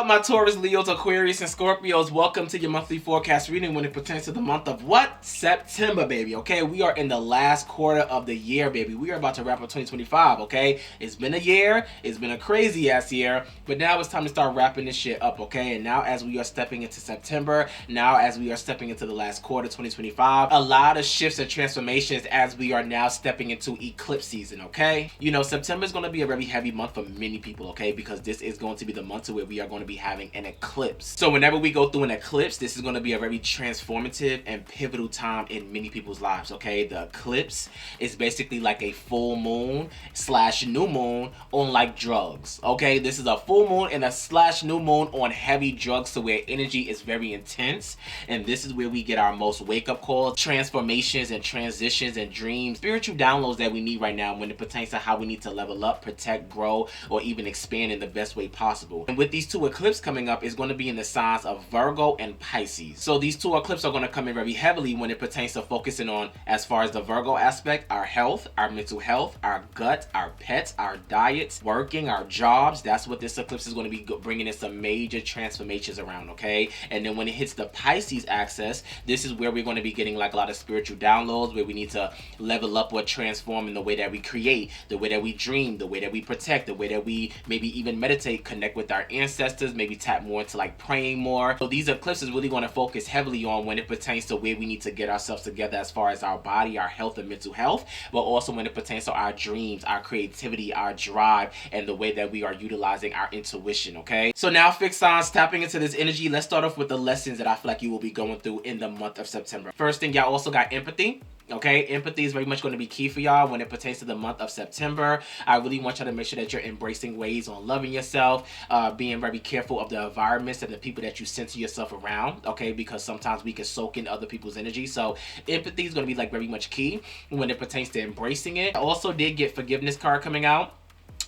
up, my Taurus, Leos, Aquarius, and Scorpios? Welcome to your monthly forecast reading when it pertains to the month of what? September, baby, okay? We are in the last quarter of the year, baby. We are about to wrap up 2025, okay? It's been a year. It's been a crazy-ass year, but now it's time to start wrapping this shit up, okay? And now as we are stepping into September, now as we are stepping into the last quarter, 2025, a lot of shifts and transformations as we are now stepping into eclipse season, okay? You know, September is going to be a very heavy month for many people, okay? Because this is going to be the month where we are going to be having an eclipse. So whenever we go through an eclipse, this is going to be a very transformative and pivotal time in many people's lives, okay? The eclipse is basically like a full moon slash new moon on like drugs, okay? This is a full moon and a slash new moon on heavy drugs, so where energy is very intense, and this is where we get our most wake-up calls, transformations and transitions and dreams, spiritual downloads that we need right now when it pertains to how we need to level up, protect, grow, or even expand in the best way possible. And with these two eclipses coming up, is going to be in the signs of Virgo and Pisces. So these two eclipses are going to come in very heavily when it pertains to focusing on, as far as the Virgo aspect, our health, our mental health, our gut, our pets, our diets, working, our jobs. That's what this eclipse is going to be bringing in some major transformations around, okay? And then when it hits the Pisces axis, this is where we're going to be getting like a lot of spiritual downloads, where we need to level up or transform in the way that we create, the way that we dream, the way that we protect, the way that we maybe even meditate, connect with our ancestors, maybe tap more into like praying more. So these eclipses really going to focus heavily on when it pertains to where we need to get ourselves together as far as our body, our health and mental health, but also when it pertains to our dreams, our creativity, our drive, and the way that we are utilizing our intuition, okay? So now, fixed signs, tapping into this energy, let's start off with the lessons that I feel like you will be going through in the month of September. First thing, y'all also got empathy. Okay, empathy is very much going to be key for y'all when it pertains to the month of September. I really want y'all to make sure that you're embracing ways on loving yourself, being very careful of the environments and the people that you center yourself around, okay, because sometimes we can soak in other people's energy. So empathy is going to be like very much key when it pertains to embracing it. I also did get forgiveness card coming out.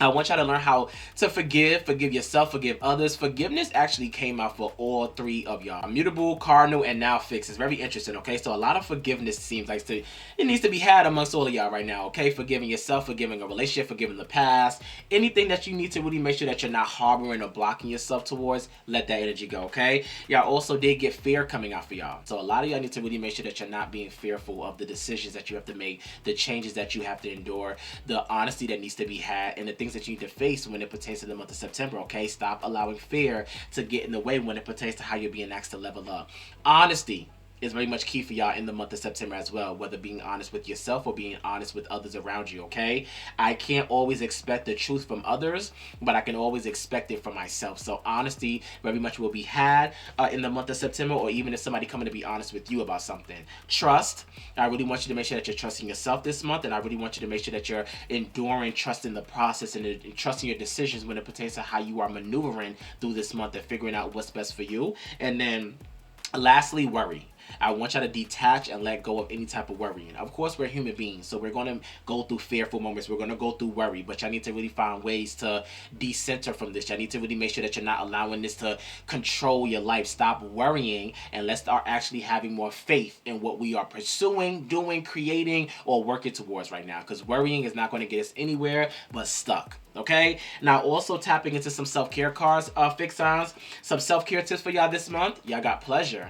I want y'all to learn how to forgive yourself, forgive others. Forgiveness actually came out for all three of y'all. Mutable, cardinal, and now fixed. It's very interesting, okay? So a lot of forgiveness seems like it needs to be had amongst all of y'all right now, okay? Forgiving yourself, forgiving a relationship, forgiving the past. Anything that you need to really make sure that you're not harboring or blocking yourself towards, let that energy go, okay? Y'all also did get fear coming out for y'all. So a lot of y'all need to really make sure that you're not being fearful of the decisions that you have to make, the changes that you have to endure, the honesty that needs to be had, and the things that you need to face when it pertains to the month of September, okay? Stop allowing fear to get in the way when it pertains to how you're being asked to level up. Honesty is very much key for y'all in the month of September as well, whether being honest with yourself or being honest with others around you, okay? I can't always expect the truth from others, but I can always expect it from myself. So honesty very much will be had in the month of September, or even if somebody coming to be honest with you about something. Trust. I really want you to make sure that you're trusting yourself this month, and I really want you to make sure that you're enduring, trusting the process, and trusting your decisions when it pertains to how you are maneuvering through this month and figuring out what's best for you. And then lastly, worry. I want y'all to detach and let go of any type of worrying. Of course, we're human beings, so we're going to go through fearful moments. We're going to go through worry, but y'all need to really find ways to decenter from this. Y'all need to really make sure that you're not allowing this to control your life. Stop worrying, and let's start actually having more faith in what we are pursuing, doing, creating, or working towards right now, because worrying is not going to get us anywhere but stuck. Okay, now also tapping into some self-care cards, fixed signs, some self-care tips for y'all this month. Y'all got pleasure.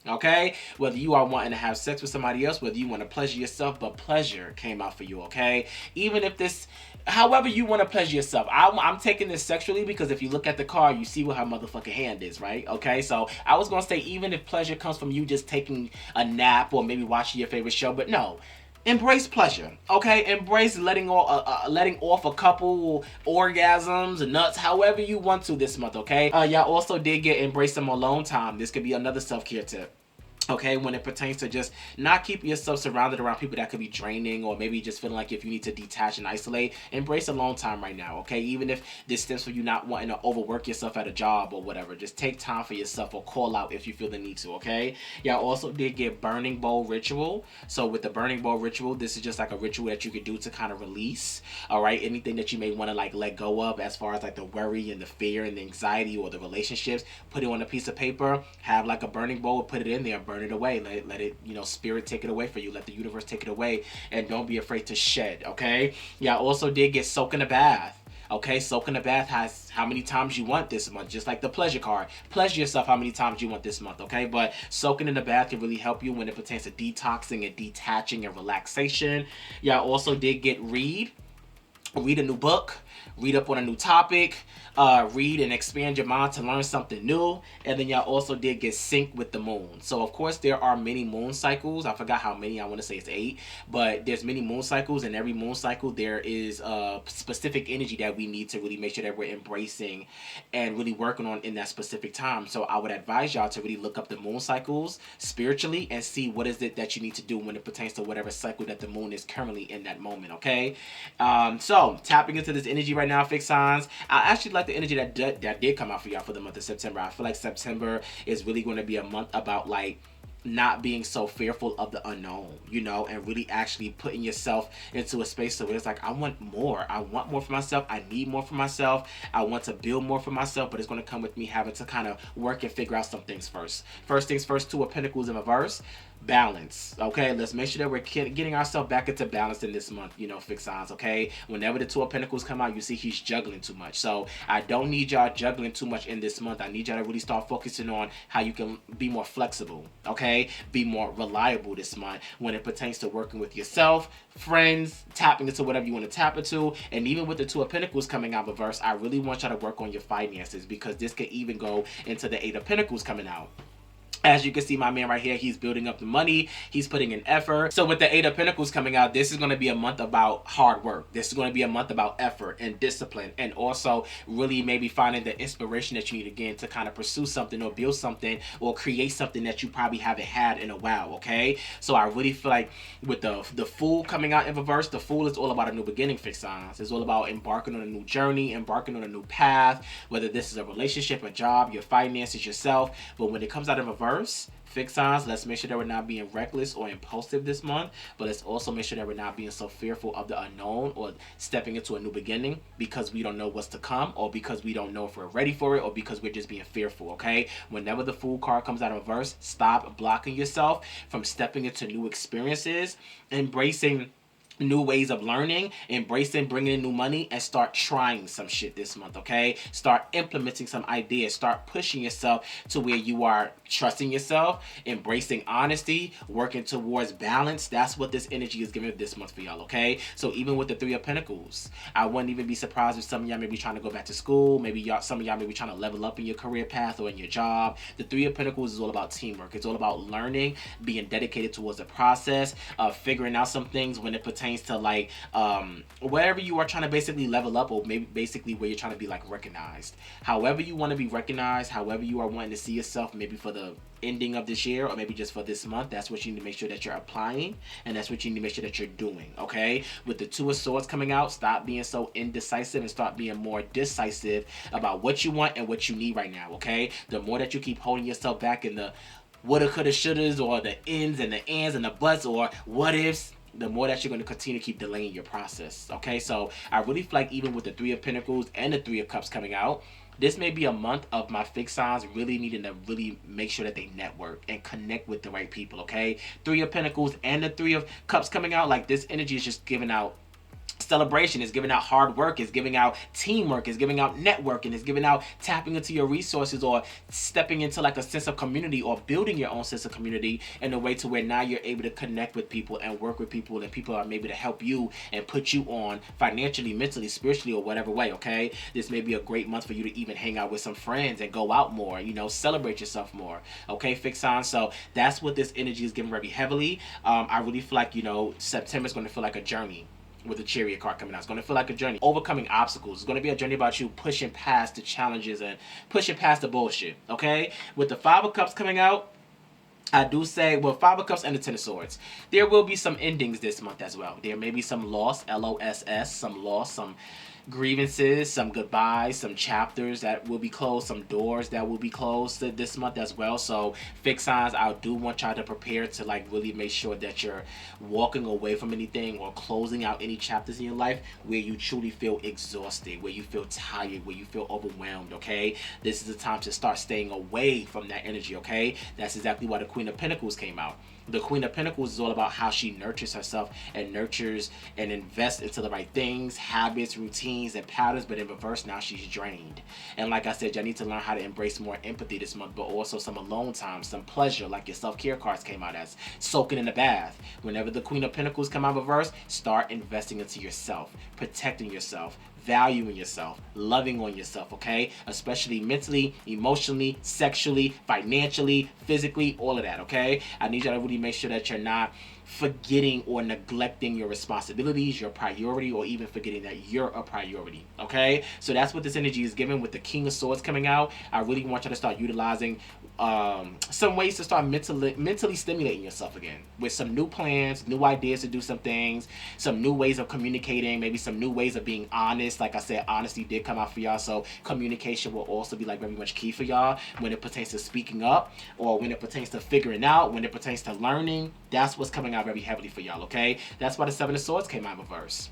Okay, whether you are wanting to have sex with somebody else, whether you want to pleasure yourself, but pleasure came out for you, okay? Even if this, however you want to pleasure yourself. I'm taking this sexually because if you look at the card, you see what her motherfucking hand is, right? Okay, so I was going to say even if pleasure comes from you just taking a nap or maybe watching your favorite show, but no. Embrace pleasure, okay? Embrace letting off a couple orgasms, nuts, however you want to this month, okay? Y'all also did get embrace some alone time. This could be another self-care tip. Okay, when it pertains to just not keeping yourself surrounded around people that could be draining, or maybe just feeling like if you need to detach and isolate, embrace alone time right now, okay? Even if this stems from you not wanting to overwork yourself at a job or whatever, just take time for yourself or call out if you feel the need to, okay? Y'all also did get burning bowl ritual. So with the burning bowl ritual, this is just like a ritual that you could do to kind of release, all right? Anything that you may want to like let go of as far as like the worry and the fear and the anxiety or the relationships, put it on a piece of paper, have like a burning bowl, put it in there, burn it away, let it, you know, spirit take it away for you, let the universe take it away, and don't be afraid to shed, okay? Yeah, I also did get soak in a bath. Okay, soak in the bath has how many times you want this month, just like the pleasure card. Pleasure yourself how many times you want this month, okay? But soaking in the bath can really help you when it pertains to detoxing and detaching and relaxation. Y'all also did get read a new book, read up on a new topic, read and expand your mind to learn something new, and then y'all also did get synced with the moon. So of course there are many moon cycles. I forgot how many. I want to say it's 8, but there's many moon cycles, and every moon cycle there is a specific energy that we need to really make sure that we're embracing and really working on in that specific time. So I would advise y'all to really look up the moon cycles spiritually and see what is it that you need to do when it pertains to whatever cycle that the moon is currently in that moment. Okay, so tapping into this energy right now, fixed signs. I actually like the energy that did come out for y'all for the month of September. I feel like September is really going to be a month about like not being so fearful of the unknown, you know, and really actually putting yourself into a space where it's like, I want more. I want more for myself. I need more for myself. I want to build more for myself, but it's going to come with me having to kind of work and figure out some things first. First things first, 2 of Pentacles in reverse. Balance. Okay, let's make sure that we're getting ourselves back into balance in this month, you know, fixed signs. Okay, whenever the 2 of Pentacles come out, you see he's juggling too much. So I don't need y'all juggling too much in this month. I need y'all to really start focusing on how you can be more flexible. Okay, be more reliable this month when it pertains to working with yourself, friends, tapping into whatever you want to tap into. And even with the 2 of Pentacles coming out reverse, I really want y'all to work on your finances, because this could even go into the 8 of Pentacles coming out. As you can see, my man right here, he's building up the money. He's putting in effort. So with the 8 of Pentacles coming out, this is going to be a month about hard work. This is going to be a month about effort and discipline, and also really maybe finding the inspiration that you need again to kind of pursue something or build something or create something that you probably haven't had in a while, okay? So I really feel like with the Fool coming out in reverse, the Fool is all about a new beginning, fixed signs. It's all about embarking on a new journey, embarking on a new path, whether this is a relationship, a job, your finances, yourself. But when it comes out in reverse, fixed signs, let's make sure that we're not being reckless or impulsive this month, but let's also make sure that we're not being so fearful of the unknown or stepping into a new beginning because we don't know what's to come, or because we don't know if we're ready for it, or because we're just being fearful, okay? Whenever the Fool card comes out of reverse, stop blocking yourself from stepping into new experiences, embracing new ways of learning, embracing bringing in new money, and start trying some shit this month, okay? Start implementing some ideas. Start pushing yourself to where you are trusting yourself, embracing honesty, working towards balance. That's what this energy is giving this month for y'all, okay? So even with the 3 of Pentacles, I wouldn't even be surprised if some of y'all may be trying to go back to school. Maybe some of y'all may be trying to level up in your career path or in your job. The 3 of Pentacles is all about teamwork. It's all about learning, being dedicated towards the process, figuring out some things when it pertains to like wherever you are trying to basically level up, or maybe basically where you're trying to be like recognized. However you want to be recognized, however you are wanting to see yourself, maybe for the ending of this year or maybe just for this month, that's what you need to make sure that you're applying, and that's what you need to make sure that you're doing, okay? With the 2 of Swords coming out, stop being so indecisive and start being more decisive about what you want and what you need right now, okay? The more that you keep holding yourself back in the woulda, coulda, shouldas, or the ends and the ands and the buts or what ifs, the more that you're going to continue to keep delaying your process, okay? So I really feel like even with the 3 of Pentacles and the 3 of Cups coming out, this may be a month of my fixed signs really needing to really make sure that they network and connect with the right people, okay? 3 of Pentacles and the 3 of Cups coming out, like this energy is just giving out celebration, is giving out hard work, is giving out teamwork, is giving out networking, is giving out tapping into your resources, or stepping into like a sense of community, or building your own sense of community in a way to where now you're able to connect with people and work with people, and people are maybe to help you and put you on financially, mentally, spiritually, or whatever way, okay? This may be a great month for you to even hang out with some friends and go out more, you know, celebrate yourself more, okay, fixed sign? So that's what this energy is giving very heavily. I really feel like, you know, September is going to feel like a journey. With the Chariot card coming out, it's going to feel like a journey, overcoming obstacles. It's going to be a journey about you pushing past the challenges and pushing past the bullshit, okay? With the 5 of Cups coming out, I do say, well, 5 of Cups and the 10 of Swords, there will be some endings this month as well. There may be some loss, L-O-S-S, some loss, some grievances, some goodbyes, some chapters that will be closed, some doors that will be closed this month as well. So fixed signs, I do want y'all to prepare to like really make sure that you're walking away from anything or closing out any chapters in your life where you truly feel exhausted, where you feel tired, where you feel overwhelmed, okay? This is the time to start staying away from that energy, okay? That's exactly why the Queen of Pentacles came out. The Queen of Pentacles is all about how she nurtures herself and nurtures and invests into the right things, habits, routines, and patterns. But in reverse, now she's drained. And like I said, y'all need to learn how to embrace more empathy this month, but also some alone time, some pleasure, like your self-care cards came out as. Soaking in the bath. Whenever the Queen of Pentacles come out reverse, start investing into yourself, protecting yourself, valuing yourself, loving on yourself, okay? Especially mentally, emotionally, sexually, financially, physically, all of that, okay? I need y'all to really make sure that you're not forgetting or neglecting your responsibilities, your priority, or even forgetting that you're a priority, okay? So that's what this energy is giving with the King of Swords coming out. I really want you to start utilizing some ways to start mentally stimulating yourself again with some new plans, new ideas to do some things, some new ways of communicating, maybe some new ways of being honest. Like I said, honesty did come out for y'all, so communication will also be like very much key for y'all when it pertains to speaking up, or when it pertains to figuring out, when it pertains to learning. That's what's coming out very heavily for y'all, okay? That's why the Seven of Swords came out in reverse.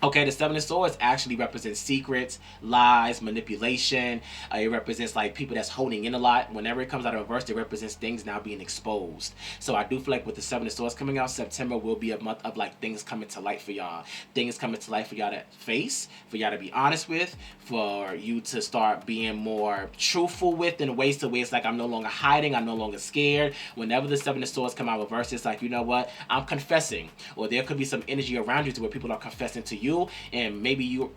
Okay, the Seven of Swords actually represents secrets, lies, manipulation. It represents like people that's holding in a lot. Whenever it comes out of reverse, it represents things now being exposed. So I do feel like with the Seven of Swords coming out, September will be a month of like things coming to light for y'all. Things coming to light for y'all to face, for y'all to be honest with, for you to start being more truthful with in ways to where it's like I'm no longer hiding, I'm no longer scared. Whenever the Seven of Swords come out reverse, it's like, you know what, I'm confessing. Or there could be some energy around you to where people are confessing to you, and maybe you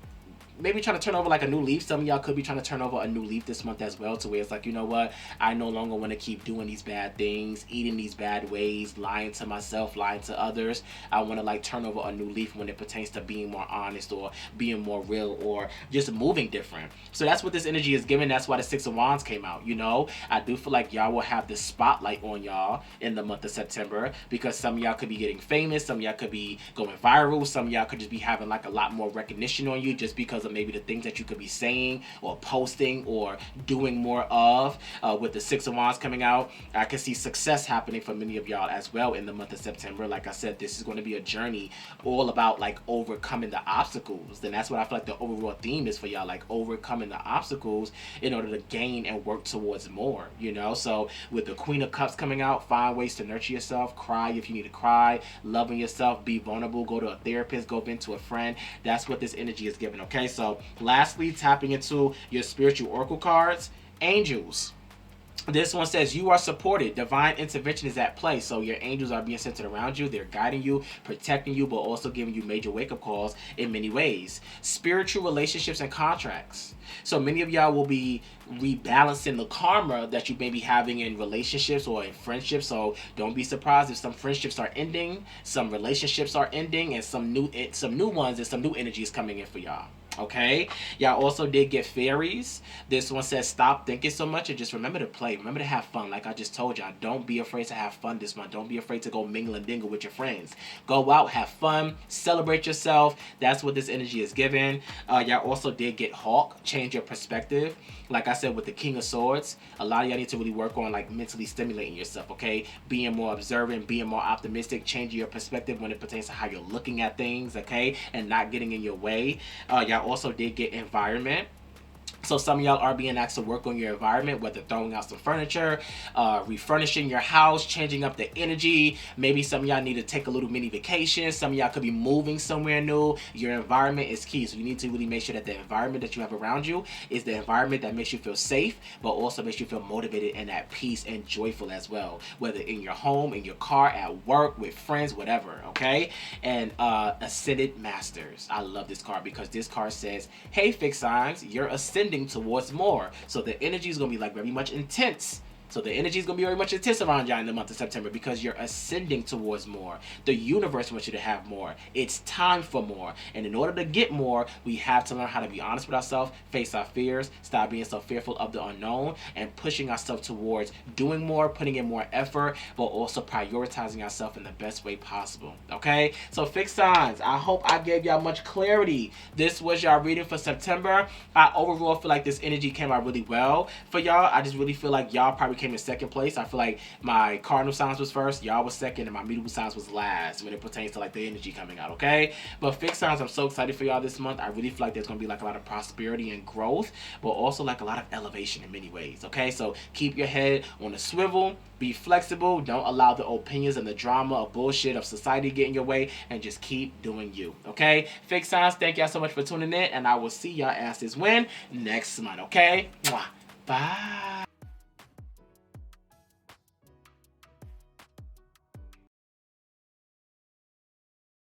trying to turn over like a new leaf. Some of y'all could be trying to turn over a new leaf this month as well, to where it's like, you know what, I no longer want to keep doing these bad things, eating these bad ways, lying to myself, lying to others. I want to like turn over a new leaf when it pertains to being more honest, or being more real, or just moving different. So that's what this energy is giving. That's why the Six of Wands came out. You know, I do feel like y'all will have this spotlight on y'all in the month of September, because some of y'all could be getting famous, some of y'all could be going viral, some of y'all could just be having like a lot more recognition on you just because of maybe the things that you could be saying or posting or doing more of. With the Six of Wands coming out, I can see success happening for many of y'all as well in the month of September. Like I said, this is going to be a journey all about like overcoming the obstacles. Then that's what I feel like the overall theme is for y'all, like overcoming the obstacles in order to gain and work towards more, you know? So with the Queen of Cups coming out, find ways to nurture yourself, cry if you need to cry, loving yourself, be vulnerable, go to a therapist, go vent to a friend. That's what this energy is giving, okay? So lastly, tapping into your spiritual oracle cards, angels. This one says you are supported. Divine intervention is at play. So your angels are being centered around you. They're guiding you, protecting you, but also giving you major wake-up calls in many ways. Spiritual relationships and contracts. So many of y'all will be rebalancing the karma that you may be having in relationships or in friendships. So don't be surprised if some friendships are ending, some relationships are ending, and some new ones and some new energy is coming in for y'all. Okay, y'all also did get fairies. This one says stop thinking so much and just remember to play, remember to have fun. Like I just told y'all, don't be afraid to have fun this month. Don't be afraid to go mingle and dingle with your friends. Go out, have fun, celebrate yourself. That's what this energy is giving. Y'all also did get Hawk, change your perspective. Like I said, with the King of Swords, a lot of y'all need to really work on like mentally stimulating yourself, okay? Being more observant, being more optimistic, changing your perspective when it pertains to how you're looking at things, okay? And not getting in your way. Y'all also did get environment. So some of y'all are being asked to work on your environment, whether throwing out some furniture, refurnishing your house, changing up the energy. Maybe some of y'all need to take a little mini vacation. Some of y'all could be moving somewhere new. Your environment is key. So you need to really make sure that the environment that you have around you is the environment that makes you feel safe, but also makes you feel motivated and at peace and joyful as well. Whether in your home, in your car, at work, with friends, whatever, okay? And Ascended Masters. I love this card because this card says, hey, fixed signs, you're ascending towards more. So the energy is going to be like very much intense. So the energy is going to be very much intense around y'all in the month of September because you're ascending towards more. The universe wants you to have more. It's time for more. And in order to get more, we have to learn how to be honest with ourselves, face our fears, stop being so fearful of the unknown, and pushing ourselves towards doing more, putting in more effort, but also prioritizing ourselves in the best way possible. Okay? So fixed signs, I hope I gave y'all much clarity. This was y'all reading for September. I overall feel like this energy came out really well for y'all. I just really feel like y'all probably came in second place. I feel like my cardinal signs was first, y'all was second, and my mutable signs was last when it pertains to like the energy coming out, okay? But fixed signs, I'm so excited for y'all this month. I really feel like there's gonna be like a lot of prosperity and growth, but also like a lot of elevation in many ways, okay? So keep your head on a swivel, be flexible, don't allow the opinions and the drama of bullshit of society get in your way, and just keep doing you, okay? Fixed signs, thank y'all so much for tuning in, and I will see y'all asses when next month, okay? Mwah. Bye.